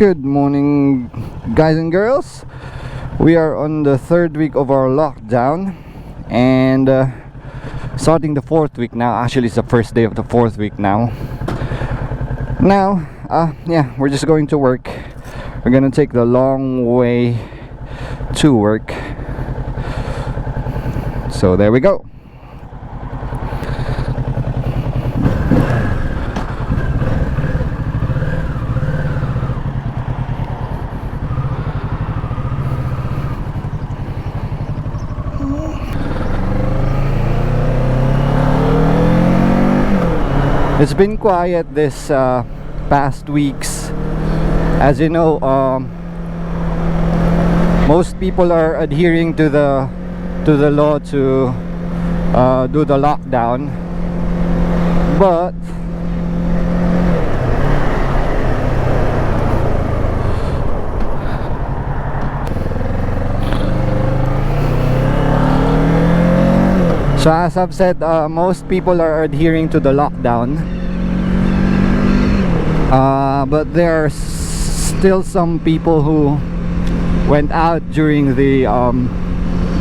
Good morning, guys and girls. We are on the third week of our lockdown and starting the fourth week now. Actually, it's the first day of the fourth week now. Yeah, we're just going to work. We're gonna take the long way to work. So there we go. It's been quiet this past weeks. As you know, most people are adhering to the law to do the lockdown, but so as I've said, most people are adhering to the lockdown, but there are still some people who went out during the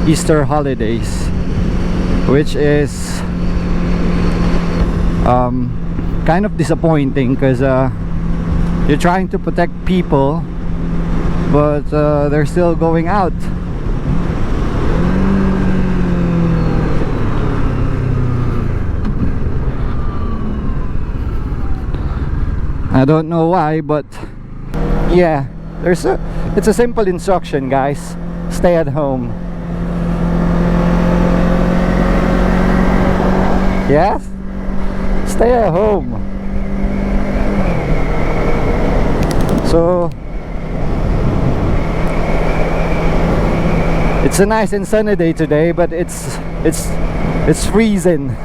Easter holidays, which is kind of disappointing because you're trying to protect people, but they're still going out. I don't know why, but yeah, it's a simple instruction, guys. Stay at home. Yes? Stay at home. So it's a nice and sunny day today, but it's freezing.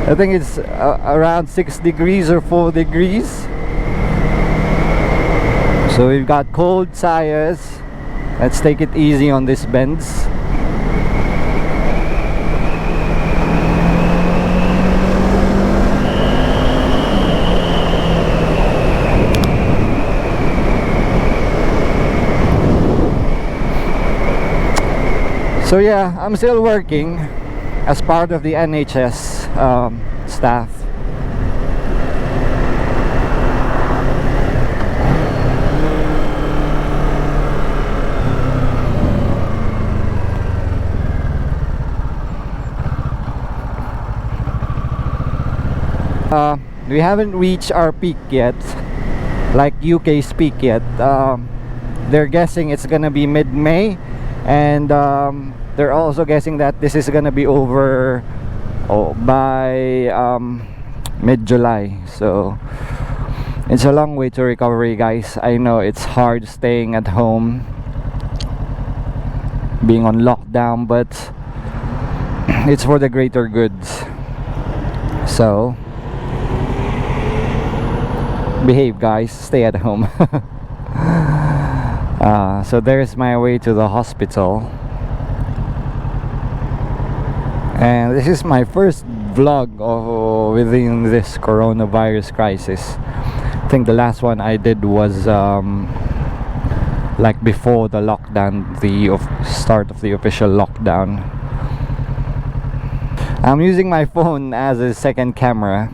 I think it's around 6 degrees or 4 degrees. So we've got cold tires. Let's take it easy on these bends. So yeah, I'm still working as part of the NHS staff. We haven't reached our peak yet, like UK's peak yet. They're guessing it's gonna be mid-May, and they're also guessing that this is gonna be over by mid-July. So it's a long way to recovery, guys. I know it's hard staying at home, being on lockdown, but it's for the greater good. So behave, guys. Stay at home. So there's my way to the hospital, and this is my first vlog within this coronavirus crisis. I think the last one I did was like before the lockdown, the start of the official lockdown. I'm using my phone as a second camera.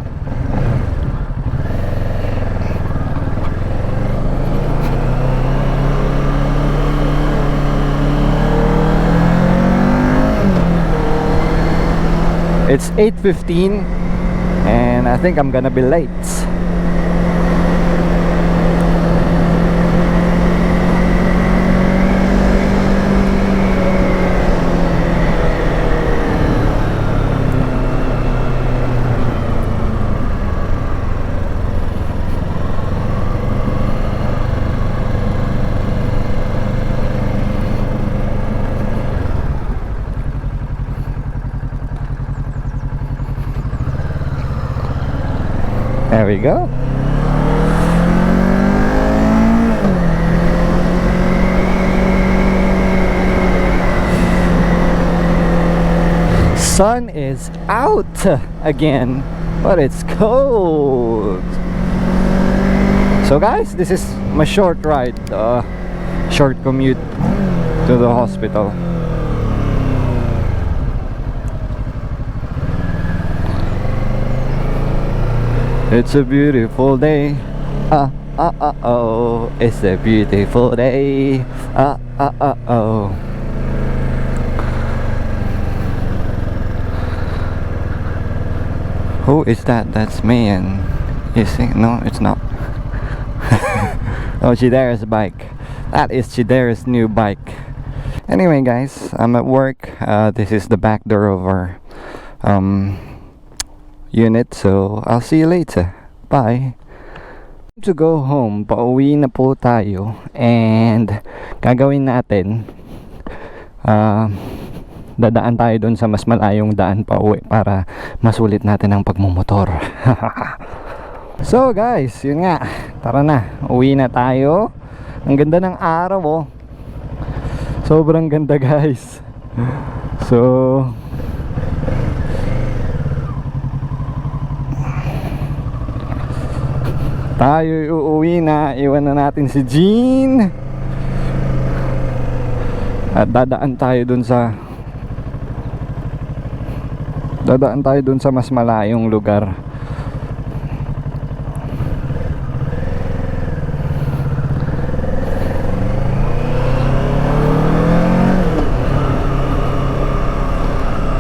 It's 8:15 and I think I'm gonna be late. There we go. Sun is out again, but it's cold. So guys, this is my short ride, short commute to the hospital. It's a beautiful day. Oh, it's a beautiful day. Oh. Who is that? That's me. And is it? No, it's not. Oh, Chidera's bike. That is Chidera's new bike. Anyway guys, I'm at work. This is the back door of our unit, so I'll see you later. Bye. To go home, pauwi na po tayo, and gagawin natin, dadaan tayo doon sa mas malayong daan pauwi para masulit natin ang pagmumotor. So guys, yun nga, tara na, uwi na tayo. Ang ganda ng araw, oh. Sobrang ganda guys. So tayo uuwi na, iwan na natin si Jean at dadaan tayo dun sa mas malayong lugar.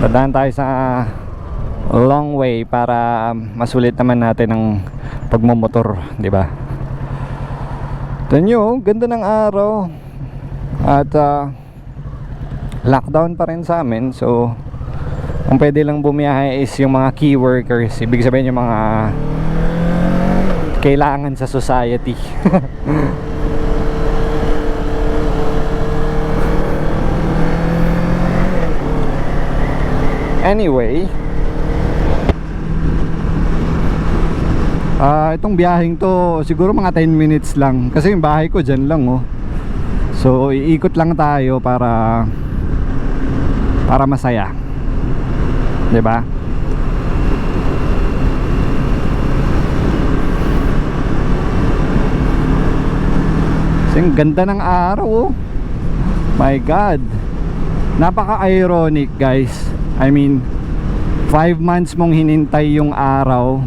Dadaan tayo sa long way para masulit naman natin ang pagmumotor, di ba? Tanyo, ganda ng araw. At lockdown pa rin sa amin, so ang pwede lang bumiyahe is yung mga key workers. Ibig sabihin yung mga kailangan sa society. Anyway, itong biyaheng to siguro mga 10 minutes lang, kasi yung bahay ko dyan lang, oh. So iikot lang tayo para masaya, 'di ba? Kasi ang ganda ng araw, oh. My God, napaka-ironic guys. I mean, 5 months mong hinintay yung araw.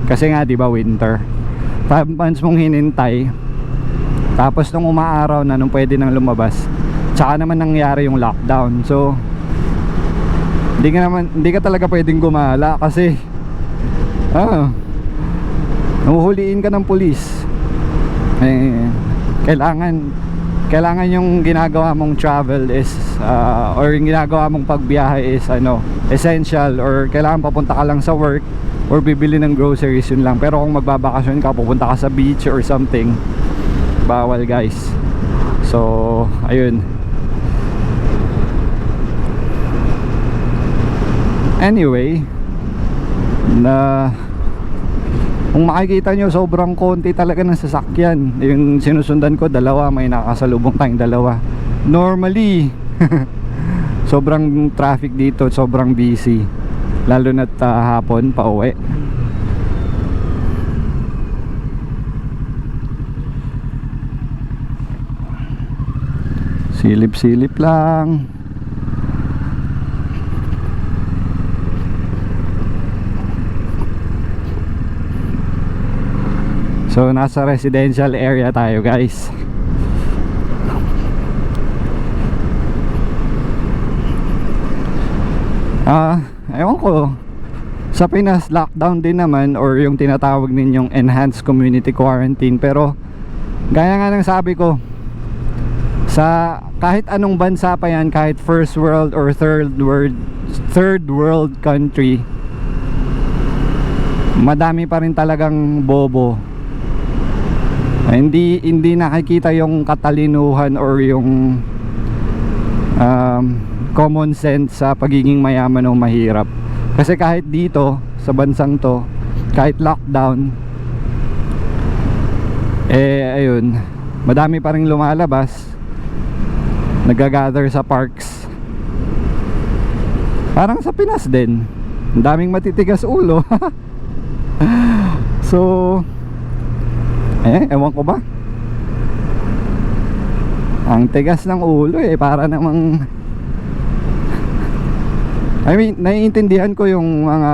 Kasi nga 'di ba winter. 5 months mong hinintay. Tapos nung umaaraw na, nung pwede nang lumabas, tsaka naman nangyari yung lockdown. So hindi ka talaga pwedeng gumala kasi nahuhuliin ka ng pulis. Kailangan yung ginagawa mong travel is or yung ginagawa mong pagbiyahe is essential, or kailangan papunta ka lang sa work or bibili ng groceries, yun lang. Pero kung magbabakasyon ka, pupunta ka sa beach or something, bawal guys. So ayun. Anyway, kung makikita nyo, sobrang konti talaga ng sasakyan. Yung sinusundan ko, dalawa, may nakasalubong tayong dalawa. Normally sobrang traffic dito, sobrang busy, lalo na't hapon pa uwi. Silip-silip lang. So nasa residential area tayo guys. Ewan ko, sa Pinas lockdown din naman, or yung tinatawag ninyong enhanced community quarantine. Pero gaya nga ng sabi ko, sa kahit anong bansa pa yan, kahit first world or third world country, madami pa rin talagang bobo. Hindi nakikita yung katalinuhan or yung common sense sa pagiging mayaman o mahirap. Kasi kahit dito sa bansang to, kahit lockdown, ayun, madami pa rin lumalabas, nagagather sa parks. Parang sa Pinas din, ang daming matitigas ulo. So Ewan ko ba, ang tigas ng ulo para namang I mean, naiintindihan ko yung mga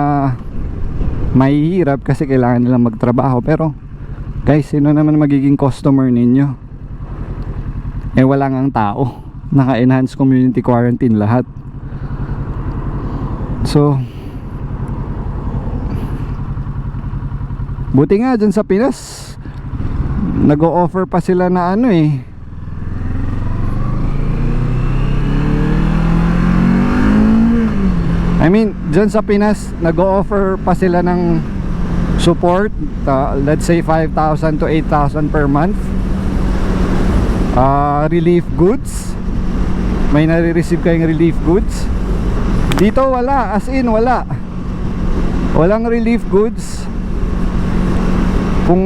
mahihirap kasi kailangan nilang magtrabaho. Pero guys, sino naman magiging customer ninyo? Wala ngang tao. Naka-enhanced community quarantine lahat. So buti nga dyan sa Pinas, nag-o-offer pa sila na I mean, dyan sa Pinas, nag-o-offer pa sila ng support, let's say 5,000 to 8,000 per month. Relief goods. May nare-receive kayong relief goods. Dito wala, as in wala. Walang relief goods. Kung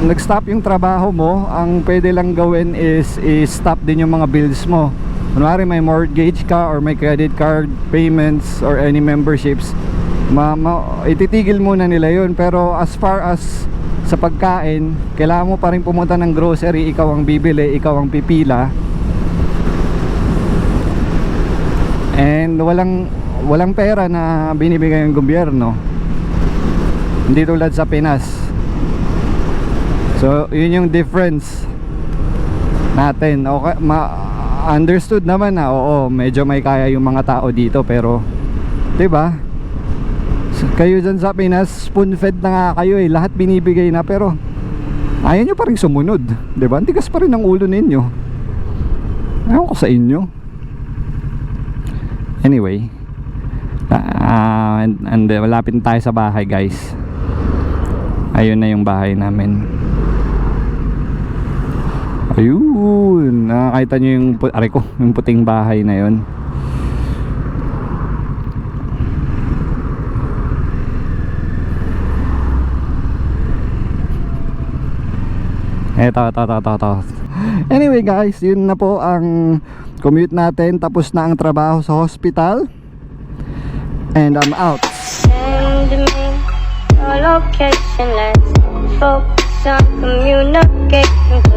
nag-stop yung trabaho mo, ang pwede lang gawin is i-stop din yung mga bills mo. Kunwari may mortgage ka or may credit card payments or any memberships, ititigil muna nila yun. Pero as far as sa pagkain, kailangan mo pa rin pumunta ng grocery, ikaw ang bibili, ikaw ang pipila. And walang pera na binibigay ng gobyerno, hindi tulad sa Pinas. So yun yung difference natin. Okay, understood naman na oo, medyo may kaya yung mga tao dito, pero 'di ba? Kayo dyan sa Pinas, spoon fed na nga kayo lahat binibigay na, pero ayaw nyo pa rin sumunod, 'di ba? Antigas pa rin ang ulo ninyo. Ewan ko sa inyo. Anyway, and malapit tayo sa bahay, guys. Ayun na yung bahay namin. Ayun, nakakita nyo yung yung puting bahay na yun. Eto. Anyway guys, yun na po ang commute natin. Tapos na ang trabaho sa hospital. And I'm out. Send me your location, let's focus on communication.